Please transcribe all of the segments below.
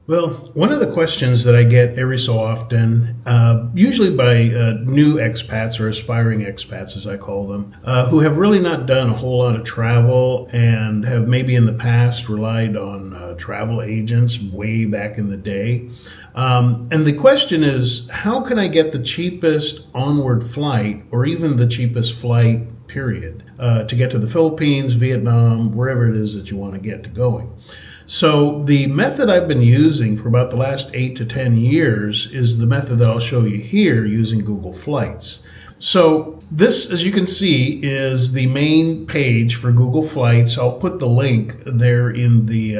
Well, one of the questions that I get every so often, usually by new expats or aspiring expats, as I call them, who have really not done a whole lot of travel and have maybe in the past relied on travel agents way back in the day. And the question is, how can I get the cheapest onward flight or even the cheapest flight, period, to get to the Philippines, Vietnam, wherever it is that you want to get to going? So the method I've been using for about the last 8 to 10 years is the method that I'll show you here using Google Flights. So this, as you can see, is the main page for Google Flights. I'll put the link there in the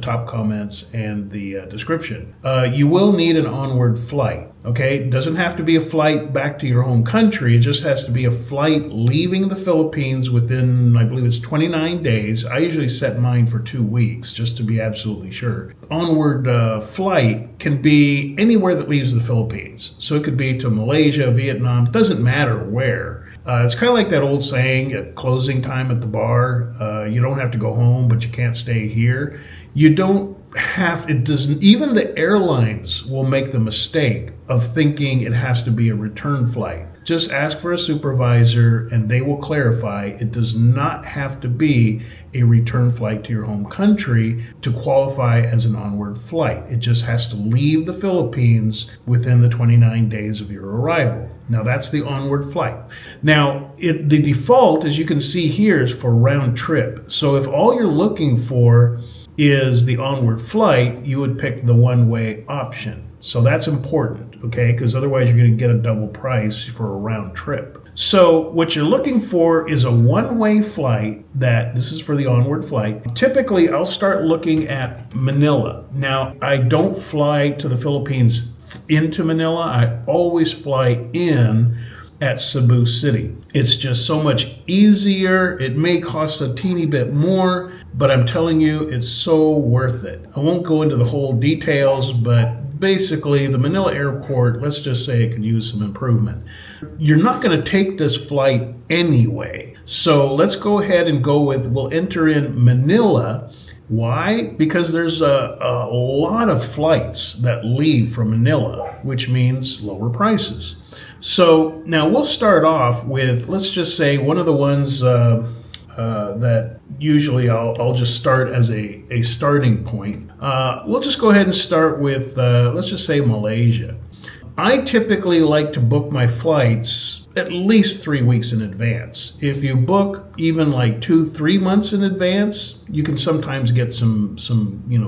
top comments and the description. You will need an onward flight. Okay, it doesn't have to be a flight back to your home country. It just has to be a flight leaving the Philippines within, I believe it's 29 days. I usually set mine for 2 weeks just to be absolutely sure. Onward flight can be anywhere that leaves the Philippines. So it could be to Malaysia, Vietnam, it doesn't matter where. It's kind of like that old saying at closing time at the bar, you don't have to go home, but you can't stay here. You don't have, it doesn't, even the airlines will make the mistake of thinking it has to be a return flight. Just ask for a supervisor and they will clarify it does not have to be a return flight to your home country to qualify as an onward flight. It just has to leave the Philippines within the 29 days of your arrival. Now that's the onward flight. Now the default, as you can see here, is for round trip. So if all you're looking for is the onward flight, you would pick the one-way option. So that's important, okay? Because otherwise you're going to get a double price for a round trip. So what you're looking for is a one-way flight this is for the onward flight. Typically, I'll start looking at Manila. Now, I don't fly to the Philippines into Manila. I always fly in at Cebu City. It's just so much easier. It may cost a teeny bit more, but I'm telling you, it's so worth it. I won't go into the whole details, but basically the Manila airport, let's just say it could use some improvement. You're not going to take this flight anyway. So let's go ahead and we'll enter in Manila. Why? Because there's a lot of flights that leave from Manila, which means lower prices. So now we'll start off with, let's just say one of the ones that usually I'll just start as a starting point. We'll just go ahead and start with, let's just say Malaysia. I typically like to book my flights at least 3 weeks in advance. If you book even like 2-3 months in advance, you can sometimes get some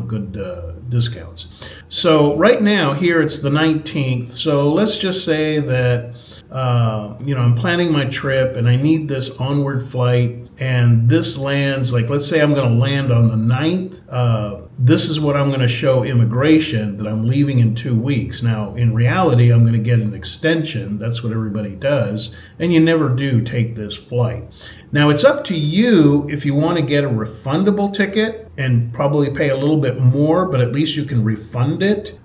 good discounts. So right now here it's the 19th. So let's just say that I'm planning my trip and I need this onward flight, and this lands, like, let's say I'm going to land on the 9th. This is what I'm going to show immigration, that I'm leaving in 2 weeks. Now, in reality, I'm going to get an extension. That's what everybody does. And you never do take this flight. Now, it's up to you if you want to get a refundable ticket and probably pay a little bit more, but at least you can refund it,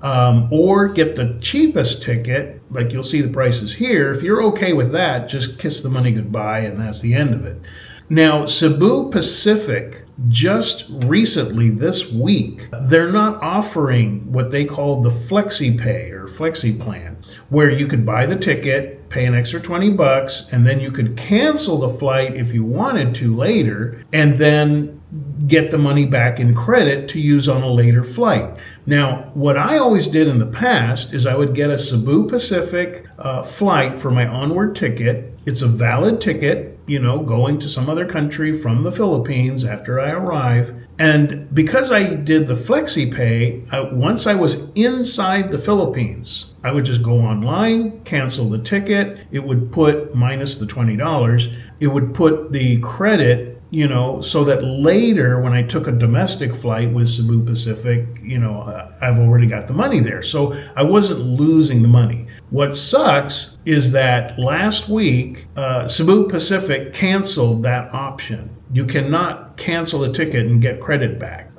or get the cheapest ticket, like you'll see the prices here. If you're okay with that, just kiss the money goodbye, and that's the end of it. Now, Cebu Pacific, just recently this week, they're not offering what they call the Flexi Pay or Flexi Plan, where you could buy the ticket, pay an extra $20, and then you could cancel the flight if you wanted to later, and then get the money back in credit to use on a later flight. Now, what I always did in the past is I would get a Cebu Pacific flight for my onward ticket. It's a valid ticket, going to some other country from the Philippines after I arrive. And because I did the Flexi Pay, once I was inside the Philippines, I would just go online, cancel the ticket. It would put, minus the $20, it would put the credit, so that later when I took a domestic flight with Cebu Pacific, I've already got the money there. So I wasn't losing the money. What sucks is that last week, Cebu Pacific canceled that option. You cannot cancel a ticket and get credit back.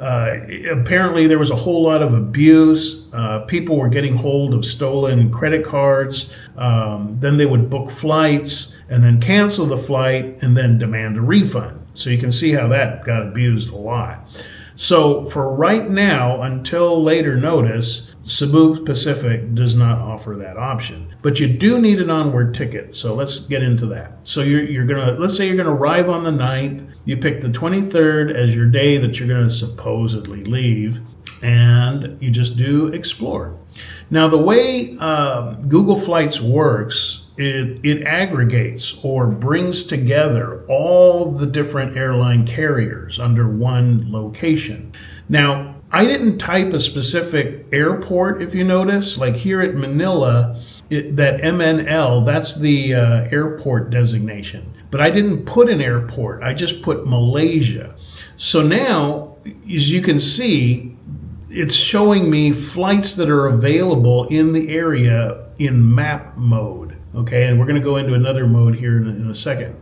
Apparently there was a whole lot of abuse. People were getting hold of stolen credit cards. Then they would book flights and then cancel the flight and then demand a refund. So you can see how that got abused a lot. So for right now, until later notice, Cebu Pacific does not offer that option. But you do need an onward ticket, so let's get into that. So you're gonna, let's say you're gonna arrive on the 9th, you pick the 23rd as your day that you're gonna supposedly leave, and you just do explore. Now the way Google Flights works, it aggregates or brings together all the different airline carriers under one location. Now, I didn't type a specific airport, if you notice, like here at Manila, that MNL, that's the airport designation. But I didn't put an airport, I just put Malaysia. So now, as you can see, it's showing me flights that are available in the area in map mode. Okay, and we're going to go into another mode here in a second.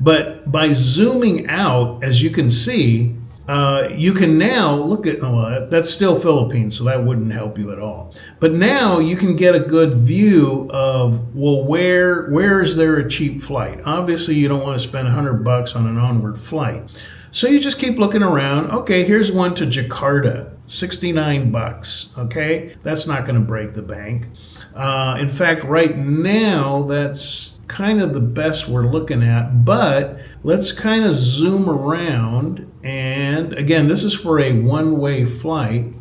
But by zooming out, as you can see, you can now look at, oh, that's still Philippines, so that wouldn't help you at all. But now you can get a good view of, well, where is there a cheap flight? Obviously, you don't want to spend $100 on an onward flight. So you just keep looking around. Okay, here's one to Jakarta, $69. Okay, that's not going to break the bank. In fact, right now, that's kind of the best we're looking at, but let's kind of zoom around. And again, this is for a one-way flight.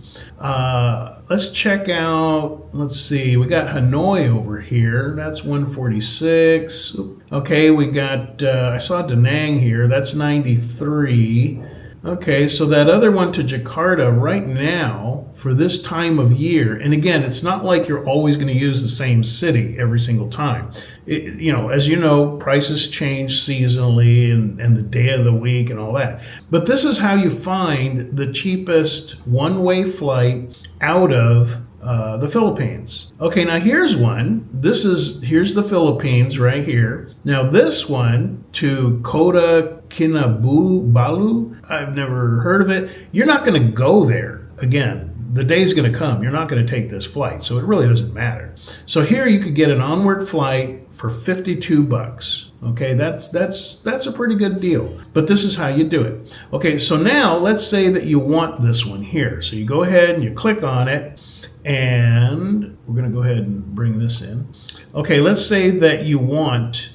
Let's check out, let's see, we got Hanoi over here. That's 146. Okay, we got, I saw Da Nang here. That's 93. Okay, so that other one to Jakarta right now for this time of year, and again, it's not like you're always going to use the same city every single time. As you know, prices change seasonally and the day of the week and all that. But this is how you find the cheapest one-way flight out of the Philippines. Okay, now here's one. Here's the Philippines right here. Now this one to Kota Kinabalu, I've never heard of it. You're not going to go there. Again, the day's going to come. You're not going to take this flight, so it really doesn't matter. So here you could get an onward flight for $52. Okay, that's a pretty good deal. But this is how you do it. Okay, so now let's say that you want this one here. So you go ahead and you click on it. And we're going to go ahead and bring this in. Okay, let's say that you want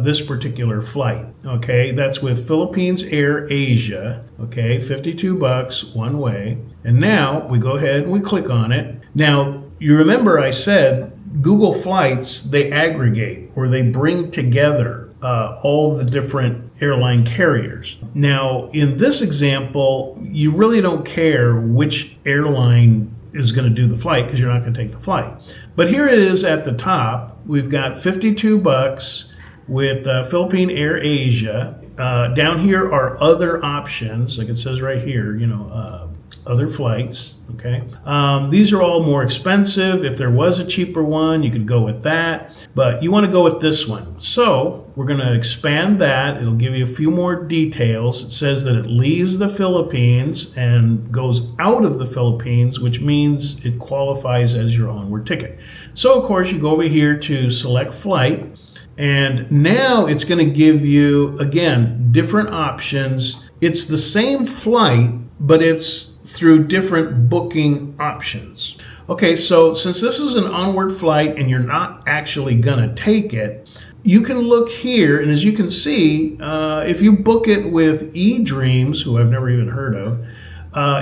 this particular flight. Okay, that's with Philippines Air Asia. Okay, $52 one way. And now we go ahead and we click on it. Now, you remember I said Google Flights, they aggregate or they bring together all the different airline carriers. Now, in this example, you really don't care which airline is going to do the flight because you're not going to take the flight. But here it is at the top. We've got $52 with Philippine Air Asia. Down here are other options, like it says right here, other flights. Okay, these are all more expensive. If there was a cheaper one, you could go with that, but you want to go with this one. So we're going to expand that. It'll give you a few more details. It says that it leaves the Philippines and goes out of the Philippines, which means it qualifies as your onward ticket. So of course you go over here to select flight, and now it's going to give you, again, different options. It's the same flight, but it's through different booking options. Okay, so since this is an onward flight and you're not actually gonna take it, you can look here, and as you can see, if you book it with eDreams, who I've never even heard of,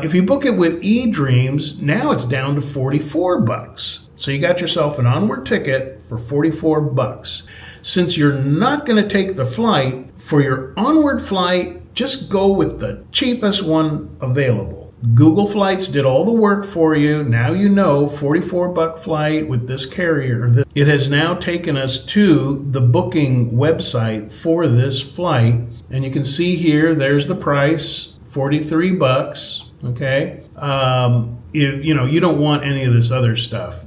if you book it with eDreams, now it's down to $44. So you got yourself an onward ticket for $44. Since you're not gonna take the flight, for your onward flight, just go with the cheapest one available. Google Flights did all the work for you. Now you know, $44 flight with this carrier. It has now taken us to the booking website for this flight. And you can see here, there's the price, $43. Okay. If you don't want any of this other stuff.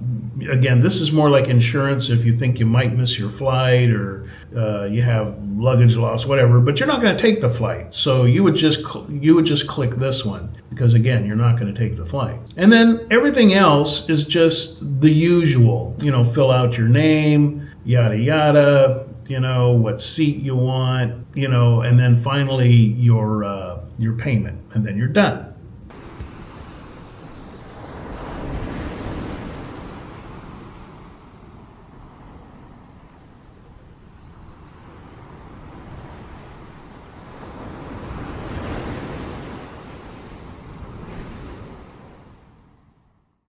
Again, this is more like insurance if you think you might miss your flight or you have luggage loss, whatever, but you're not going to take the flight. So you would just click this one because, again, you're not going to take the flight. And then everything else is just the usual, fill out your name, yada, yada, what seat you want, and then finally your payment, and then you're done.